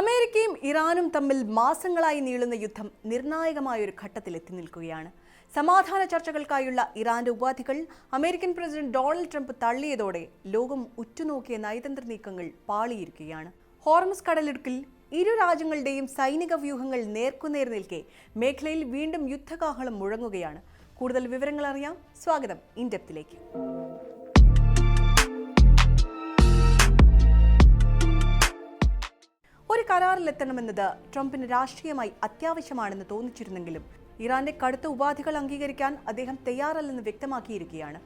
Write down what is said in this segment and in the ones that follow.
അമേരിക്കയും ഇറാനും തമ്മിൽ മാസങ്ങളായി നീളുന്ന യുദ്ധം നിർണായകമായൊരു ഘട്ടത്തിൽ എത്തി നിൽക്കുകയാണ്. സമാധാന ചർച്ചകൾക്കായുള്ള ഇറാന്റെ ഉപാധികൾ അമേരിക്കൻ പ്രസിഡന്റ് ഡൊണാൾഡ് ട്രംപ് തള്ളിയതോടെ ലോകം ഉറ്റുനോക്കിയ നയതന്ത്ര നീക്കങ്ങൾ പാളിയിരിക്കുകയാണ്. ഹോർമുസ് കടലിടുക്കിൽ ഇരു രാജ്യങ്ങളുടെയും സൈനിക വ്യൂഹങ്ങൾ നേർക്കുനേർ നിൽക്കെ മേഖലയിൽ വീണ്ടും യുദ്ധകാഹളം മുഴങ്ങുകയാണ്. കൂടുതൽ വിവരങ്ങൾ അറിയാം. സ്വാഗതം ഇൻഡെപ്തിലേക്ക്. ഒരു കരാറിലെത്തണമെന്നത് ട്രംപിന് രാഷ്ട്രീയമായി അത്യാവശ്യമാണെന്ന് തോന്നിച്ചിരുന്നെങ്കിലും ഇറാന്റെ കടുത്ത ഉപാധികൾ അംഗീകരിക്കാൻ അദ്ദേഹം തയ്യാറല്ലെന്ന് വ്യക്തമാക്കിയിരിക്കുകയാണ്.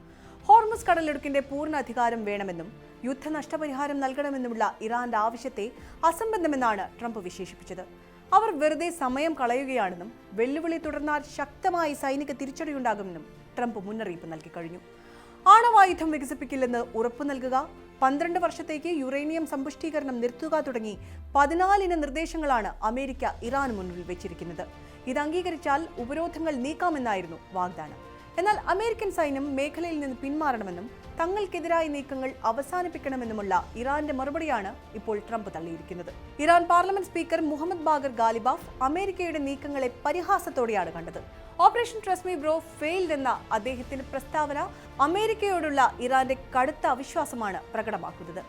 ഹോർമുസ് കടലിടുക്കിന്റെ പൂർണ്ണ അധികാരം വേണമെന്നും യുദ്ധ നഷ്ടപരിഹാരം നൽകണമെന്നുമുള്ള ഇറാന്റെ ആവശ്യത്തെ അസംബന്ധമെന്നാണ് ട്രംപ് വിശേഷിപ്പിച്ചത്. അവർ വെറുതെ സമയം കളയുകയാണെന്നും വെല്ലുവിളി തുടർന്നാൽ ശക്തമായ സൈനിക തിരിച്ചടിയുണ്ടാകുമെന്നും ട്രംപ് മുന്നറിയിപ്പ് നൽകി കഴിഞ്ഞു. ആണവായുധം വികസിപ്പിക്കില്ലെന്ന് ഉറപ്പു നൽകുക, 12 വർഷത്തേക്ക് യുറേനിയം സമ്പുഷ്ടീകരണം നിർത്തുക തുടങ്ങി 14 നിർദ്ദേശങ്ങളാണ് അമേരിക്ക ഇറാന് മുന്നിൽ വെച്ചിരിക്കുന്നത്. ഇത് അംഗീകരിച്ചാൽ ഉപരോധങ്ങൾ നീക്കാമെന്നായിരുന്നു വാഗ്ദാനം. എന്നാൽ അമേരിക്കൻ സൈന്യം മേഖലയിൽ നിന്ന് പിന്മാറണമെന്നും തങ്ങൾക്കെതിരായ നീക്കങ്ങൾ അവസാനിപ്പിക്കണമെന്നുമുള്ള ഇറാന്റെ മറുപടിയാണ് ഇപ്പോൾ ട്രംപ് തള്ളിയിരിക്കുന്നത്. Iran parliament speaker Mohammad Bagher Ghalibaf അമേരിക്കയുടെ നീക്കങ്ങളെ പരിഹാസത്തോടെയാണ് കണ്ടത്. Operation trust me bro failed എന്ന അദ്ദേഹത്തിന്റെ പ്രസ്താവന അമേരിക്കയോടുള്ള ഇറാന്റെ കടുത്ത അവിശ്വാസമാണ് പ്രകടമാക്കുന്നത്.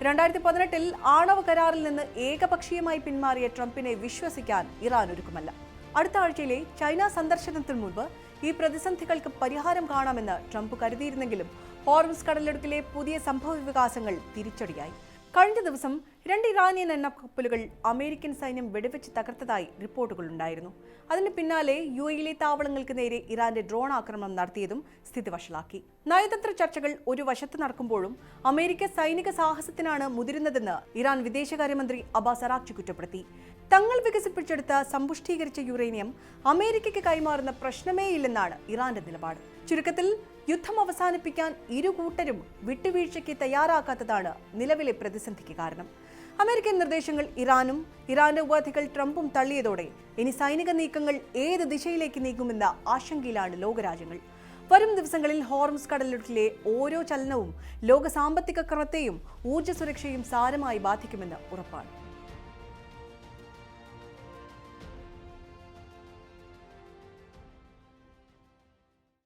2018 ആണവ കരാറിൽ നിന്ന് ഏകപക്ഷീയമായി പിന്മാറിയ ട്രംപിനെ വിശ്വസിക്കാൻ ഇറാൻ ഒരുക്കമല്ല. അടുത്ത ആഴ്ചയിലെ ചൈന സന്ദർശനത്തിന് മുൻപ് ഈ പ്രതിസന്ധികൾക്ക് പരിഹാരം കാണാമെന്ന് ട്രംപ് കരുതിയിരുന്നെങ്കിലും ഹോർമുസ് കടലിടുക്കിലെ പുതിയ സംഭവവികാസങ്ങൾ തിരിച്ചടിയായി. കഴിഞ്ഞ ദിവസം 2 ഇറാനിയൻ എണ്ണക്കപ്പലുകൾ അമേരിക്കൻ സൈന്യം വെടിവെച്ച് തകർത്തതായി റിപ്പോർട്ടുകളുണ്ടായിരുന്നു. അതിന് പിന്നാലെ യുഎഇയിലെ താവളങ്ങൾക്ക് നേരെ ഇറാന്റെ ഡ്രോൺ ആക്രമണം നടത്തിയതും സ്ഥിതി വഷളാക്കി. നയതന്ത്ര ചർച്ചകൾ ഒരു വശത്ത് നടക്കുമ്പോഴും അമേരിക്ക സൈനിക സാഹസത്തിനാണ് മുതിരുന്നതെന്ന് ഇറാൻ വിദേശകാര്യമന്ത്രി അബ്ബാസ് അറാഗ്ചി കുറ്റപ്പെടുത്തി. തങ്ങൾ വികസിപ്പിച്ചെടുത്ത സമ്പുഷ്ടീകരിച്ച യുറേനിയം അമേരിക്കയ്ക്ക് കൈമാറുന്ന പ്രശ്നമേയില്ലെന്നാണ് ഇറാന്റെ നിലപാട്. ചുരുക്കത്തിൽ യുദ്ധം അവസാനിപ്പിക്കാൻ ഇരു കൂട്ടരും വിട്ടുവീഴ്ചയ്ക്ക് തയ്യാറാക്കാത്തതാണ് നിലവിലെ പ്രതിസന്ധിക്ക് കാരണം. അമേരിക്കൻ നിർദ്ദേശങ്ങൾ ഇറാനും ഇറാന്റെ ഉപാധികൾ ട്രംപും തള്ളിയതോടെ ഇനി സൈനിക നീക്കങ്ങൾ ഏത് ദിശയിലേക്ക് നീങ്ങുമെന്ന ആശങ്കയിലാണ് ലോകരാജ്യങ്ങൾ. വരും ദിവസങ്ങളിൽ ഹോർമുസ് കടലിടുക്കിലെ ഓരോ ചലനവും ലോക സാമ്പത്തിക ക്രമത്തെയും ഊർജ്ജ സുരക്ഷയും സാരമായി ബാധിക്കുമെന്ന് ഉറപ്പാണ്.